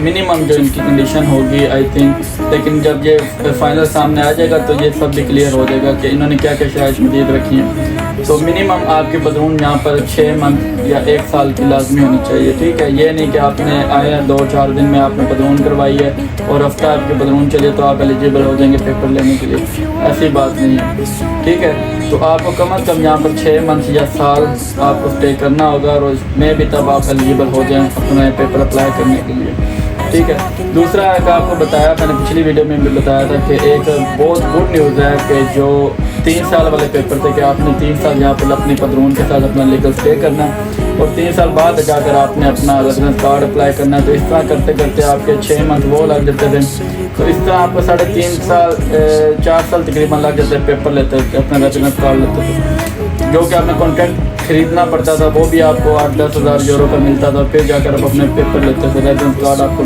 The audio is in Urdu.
منیمم جو ان کی کنڈیشن ہوگی آئی تھنک، لیکن جب یہ فائنل سامنے آ جائے گا تو یہ سب بھی کلیئر ہو جائے گا کہ انہوں نے کیا کیا شرائط مزید رکھی ہیں۔ تو منیمم آپ کی بدرون یہاں پر 6 منتھ یا 1 سال کی لازمی ہونی چاہیے، ٹھیک ہے۔ یہ نہیں کہ آپ نے آیا 2-4 دن میں آپ نے بدرون کروائی ہے اور ہفتہ آپ کی بدرون چلے تو آپ ایلیجیبل ہو جائیں گے پیپر لینے کے لیے، ایسی بات نہیں ہے، ٹھیک ہے۔ تو آپ کو کم از کم یہاں پر 6 منتھ یا سال آپ کو اسٹے کرنا ہوگا، اور اس میں بھی تب آپ ایلیجیبل ہو جائیں اپنا پیپر اپلائی کرنے کے لیے، ٹھیک ہے۔ دوسرا ایک آپ کو بتایا، میں نے پچھلی ویڈیو میں بھی بتایا تھا کہ ایک بہت گڈ نیوز ہے کہ جو 3 سال والے پیپر تھے کہ آپ نے 3 سال یہاں پر اپنی بدرون کے ساتھ اپنا لیگل اسٹے کرنا، اور 3 سال بعد جا کر آپ نے اپنا ریزیڈنس کارڈ اپلائی کرنا۔ تو اس طرح کرتے کرتے آپ کے 6 منتھ وہ لگ جاتے تھے، تو اس طرح آپ کو 3.5 سال 4 سال تقریباً لگ جاتے پیپر لیتے تھے، اپنا ریزیڈنس کارڈ لیتے تھے، جو کہ آپ نے کانٹریکٹ خریدنا پڑتا تھا، وہ بھی آپ کو 8-10 ہزار یورو کا ملتا تھا، پھر جا کر آپ اپنے پیپر لیتے تھے، ریزیڈنس کارڈ آپ کو